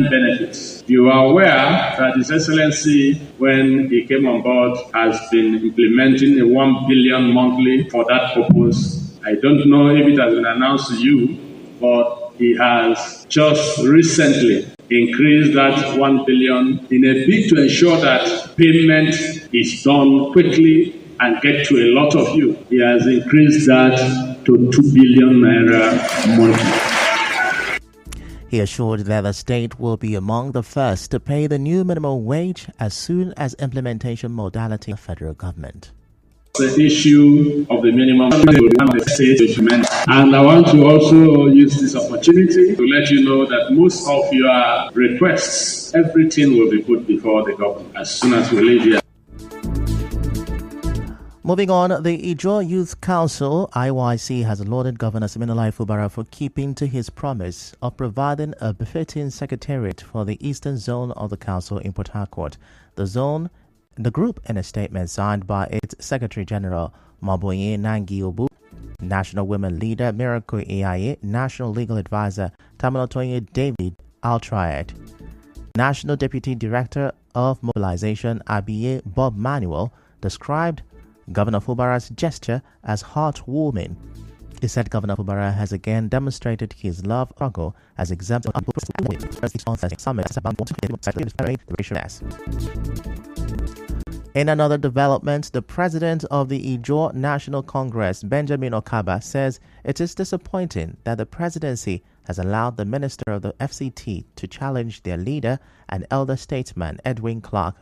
benefits. You are aware that His Excellency, when he came on board, has been implementing a 1 billion monthly for that purpose. I don't know if it has been announced to you, but he has just recently increased that 1 billion in a bid to ensure that payment is done quickly and get to a lot of you. He has increased that to 2 billion naira monthly. He assured that the state will be among the first to pay the new minimum wage as soon as implementation modality of the federal government. The issue of the minimum wage, and I want to also use this opportunity to let you know that most of your requests, everything will be put before the government as soon as we leave here. Moving on, the Ijaw Youth Council, IYC, has lauded Governor Siminalayi Fubara for keeping to his promise of providing a befitting secretariat for the eastern zone of the council in Port Harcourt. The group, in a statement signed by its Secretary General, Maboye Nangi-Obu, National Women Leader Miracle Iaye, National Legal Advisor Tamilotoye David Altriad, National Deputy Director of Mobilization Abiye Bob Manuel, described Governor Fubara's gesture as heartwarming. He said Governor Fubara has again demonstrated his love struggle as example of In another development, the president of the Ijaw National Congress, Benjamin Okaba, says it is disappointing that the presidency has allowed the minister of the FCT to challenge their leader and elder statesman Edwin Clark.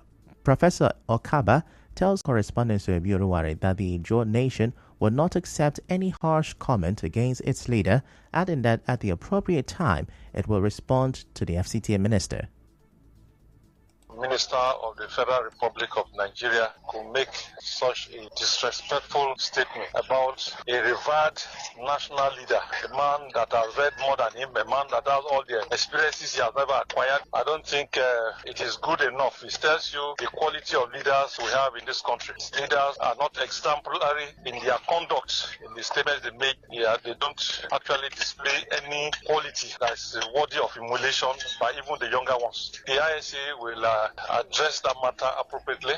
Professor Okaba tells correspondent Suebi Oruwari that the Ijaw nation will not accept any harsh comment against its leader, adding that at the appropriate time it will respond to the FCT minister. Minister of the Federal Republic of Nigeria could make such a disrespectful statement about a revered national leader, a man that has read more than him, a man that has all the experiences he has ever acquired. I don't think it is good enough. It tells you the quality of leaders we have in this country. Leaders are not exemplary in their conduct, in the statements they make. They don't actually display any quality that is worthy of emulation by even the younger ones. The ISA will address that matter appropriately.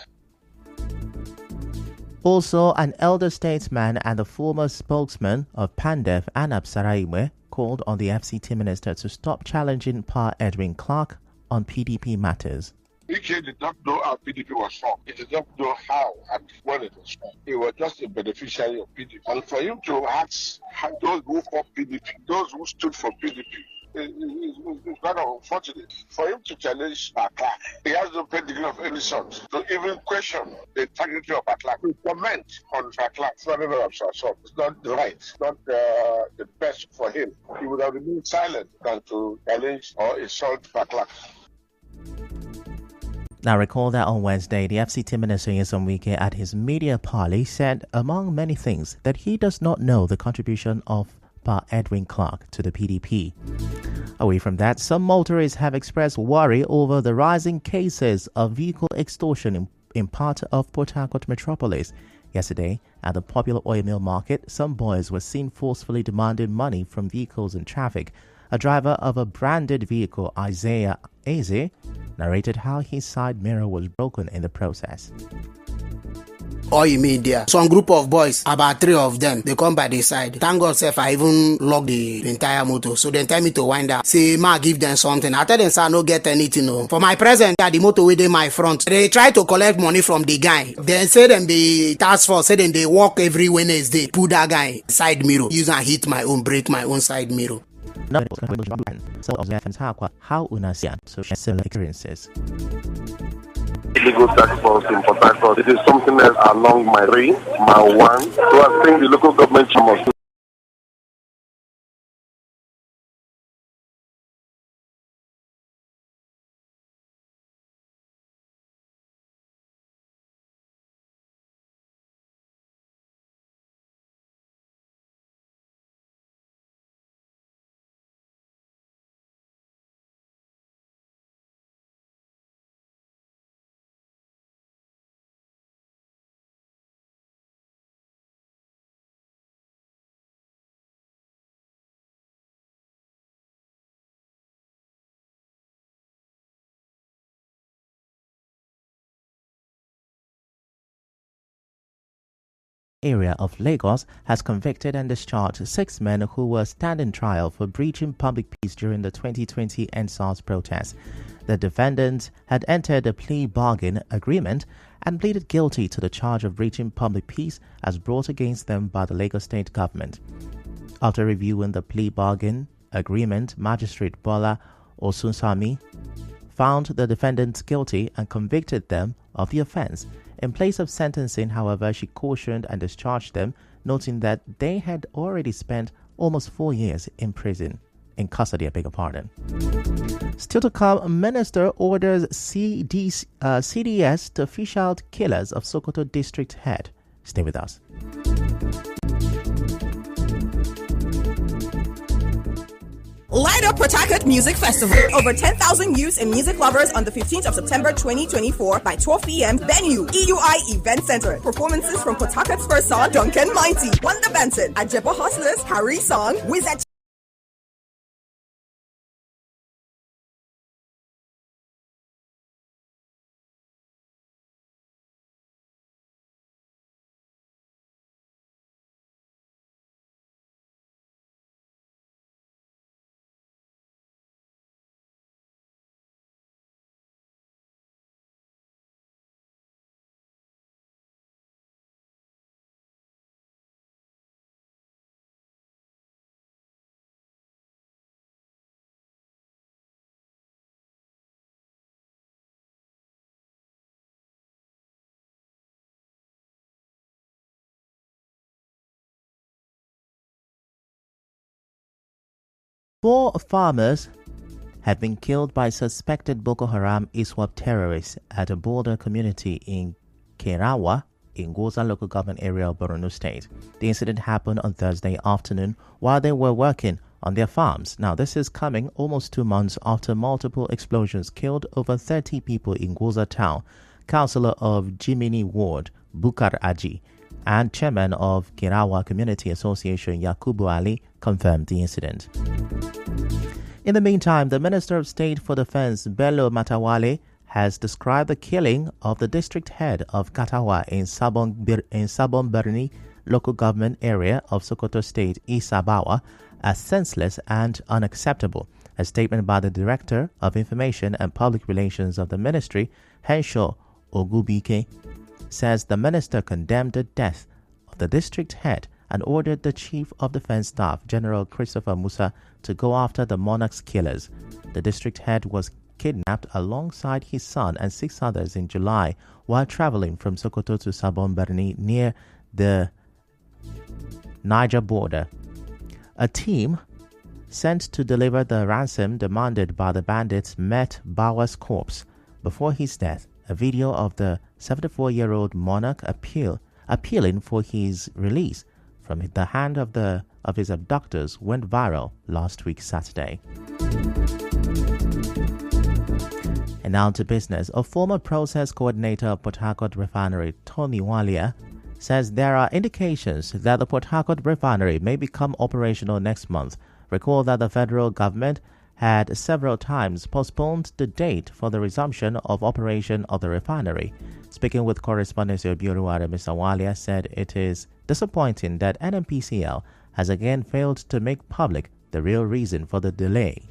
Also, an elder statesman and the former spokesman of PANDEF, Anab Saraiwe, called on the FCT minister to stop challenging Pa Edwin Clark on PDP matters. PK did not know how PDP was formed. He did not know how and when it was formed. He was just a beneficiary of PDP. And for him to ask those who fought PDP, those who stood for PDP, it's kind of unfortunate. For him to challenge Clark, he has no pedigree of any sort. To even question the integrity of Clark, to comment on Clark, it's not right. It's not the best for him. He would have remained silent than to challenge or insult Clark. Now recall that on Wednesday, the FCT minister Nyesom Wike at his media parley said, among many things, that he does not know the contribution of Pa Edwin Clark to the PDP. Away from that, some motorists have expressed worry over the rising cases of vehicle extortion in part of Port Harcourt metropolis. Yesterday, at the popular oil mill market, some boys were seen forcefully demanding money from vehicles in traffic. A driver of a branded vehicle, Isaiah Eze, narrated how his side mirror was broken in the process. All you mean there, some group of boys, about 3 of them, they come by the side. Thank God, sir, I even locked the entire motor. So they tell me to wind up. Say, ma, give them something. I tell them, sir, no get anything. No. For my present, the motor within my front. They try to collect money from the guy. Then say them the task force, say them they walk every Wednesday. Put that guy side mirror. Use and hit my own, break my own side mirror. How Unasian social similar experiences. Legal task force in Port Harcourt. It is something else along my way, my one. So I think the local government must area of Lagos has convicted and discharged 6 men who were standing trial for breaching public peace during the 2020 EndSARS protests. The defendants had entered a plea bargain agreement and pleaded guilty to the charge of breaching public peace as brought against them by the Lagos State government. After reviewing the plea bargain agreement, Magistrate Bola Osunsami found the defendants guilty and convicted them of the offense. In place of sentencing, however, she cautioned and discharged them, noting that they had already spent almost 4 years in custody. Still to come, Minister orders CDS to fish out killers of Sokoto district head. Stay with us. Light Up Port Harcourt Music Festival. Over 10,000 youths and music lovers on the 15th of September 2024 by 12 p.m. Venue, EUI Event Center. Performances from Port Harcourt's first son, Duncan Mighty, Wonder Benson, Ajepo Hustlers, Harry Song, Wizard. Four farmers have been killed by suspected Boko Haram ISWAP terrorists at a border community in Kerawa, in Goza local government area of Borno State. The incident happened on Thursday afternoon while they were working on their farms. Now, this is coming almost 2 months after multiple explosions killed over 30 people in Goza town. Councillor of Jimini Ward, Bukar Aji, and chairman of Kerawa Community Association, Yakubu Ali, confirmed the incident. In the meantime, the Minister of State for Defense, Bello Matawale, has described the killing of the district head of Katawa in Sabon Birni local government area of Sokoto State, Isabawa, as senseless and unacceptable. A statement by the Director of Information and Public Relations of the Ministry, Henshaw Ogubike, says the minister condemned the death of the district head and ordered the Chief of Defense Staff, General Christopher Musa, to go after the monarch's killers. The district head was kidnapped alongside his son and 6 others in July while traveling from Sokoto to Sabon Birni near the Niger border. A team sent to deliver the ransom demanded by the bandits met Bawa's corpse. Before his death, a video of the 74-year-old monarch appealing for his release from the hand of his abductors went viral last week Saturday. And now to business. A former process coordinator of Port Harcourt Refinery, Tony Walia, says there are indications that the Port Harcourt Refinery may become operational next month. Recall that the federal government had several times postponed the date for the resumption of operation of the refinery. Speaking with correspondent Obiorua, Mr. Walia said it is disappointing that NNPCL has again failed to make public the real reason for the delay.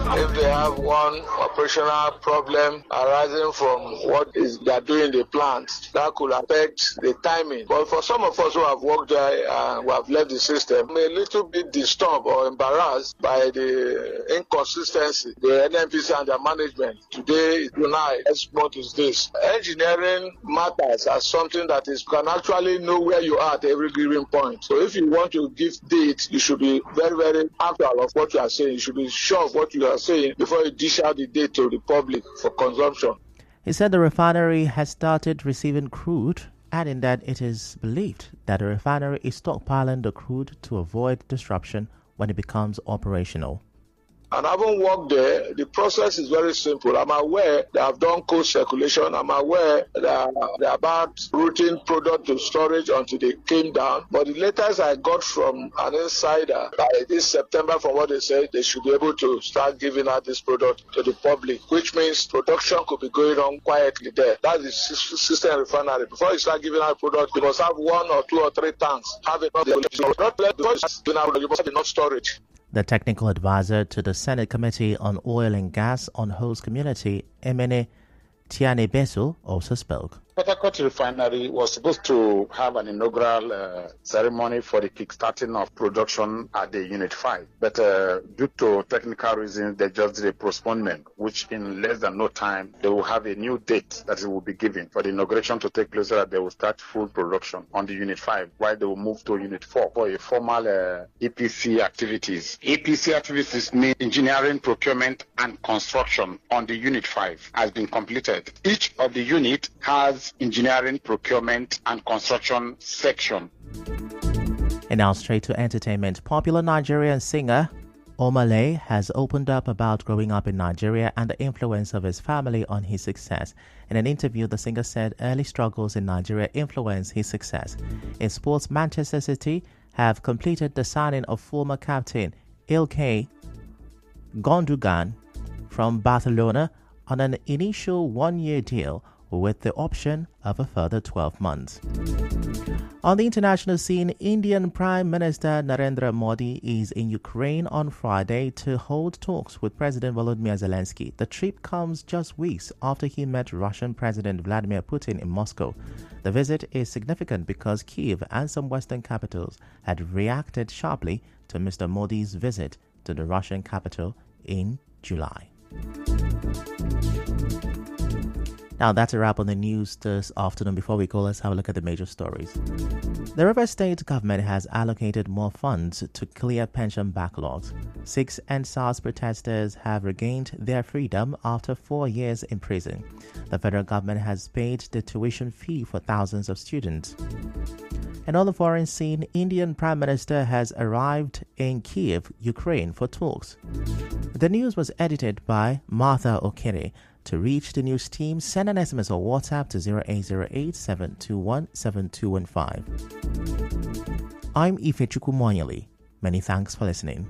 If they have one operational problem arising from what they're doing in the plant, that could affect the timing. But for some of us who have worked there and who have left the system, I'm a little bit disturbed or embarrassed by the inconsistency. The NNPC and their management today, tonight, next month is this. Engineering matters as something that is can actually know where you are at every given point. So if you want to give dates, you should be very, very actual of what you are saying. You should be sure of what you are saying before you dish out the date to the public for consumption. He said the refinery has started receiving crude, adding that it is believed that the refinery is stockpiling the crude to avoid disruption when it becomes operational. And having worked there, the process is very simple. I'm aware they have done cold circulation. I'm aware they're about routing product to storage until they came down. But the latest I got from an insider, by this September, from what they said, they should be able to start giving out this product to the public, which means production could be going on quietly there. That's the system refinery. Before you start giving out product, you must have 1 or 2 or 3 tanks. Have enough. Not before you start giving out, you must have enough storage. The technical advisor to the Senate Committee on Oil and Gas on Host Community, Emene Tianebeso, also spoke. Port Harcourt Refinery was supposed to have an inaugural ceremony for the kickstarting of production at the Unit 5. But due to technical reasons, they just did a postponement, which in less than no time, they will have a new date that it will be given for the inauguration to take place so that they will start full production on the Unit 5, while they will move to Unit 4 for a formal EPC activities. EPC activities mean engineering, procurement, and construction on the Unit 5 has been completed. Each of the unit has engineering, procurement, and construction section. And now straight to entertainment. Popular Nigerian singer Omale has opened up about growing up in Nigeria and the influence of his family on his success. In an interview, the singer said early struggles in Nigeria influenced his success. In sports, Manchester City have completed the signing of former captain Ilkay Gundogan from Barcelona on an initial 1-year deal with the option of a further 12 months. On the international scene, Indian Prime Minister Narendra Modi is in Ukraine on Friday to hold talks with President Volodymyr Zelensky. The trip comes just weeks after he met Russian President Vladimir Putin in Moscow. The visit is significant because Kyiv and some Western capitals had reacted sharply to Mr. Modi's visit to the Russian capital in July. Now that's a wrap on the news this afternoon. Before we go, let's have a look at the major stories. The Rivers State government has allocated more funds to clear pension backlogs. 6 NSAS protesters have regained their freedom after 4 years in prison. The federal government has paid the tuition fee for thousands of students. And on the foreign scene, Indian Prime Minister has arrived in Kyiv, Ukraine for talks. The news was edited by Martha Okere. To reach the news team, send an SMS or WhatsApp to 0808-721-7215. I'm Ifechukwu Mwanyali. Many thanks for listening.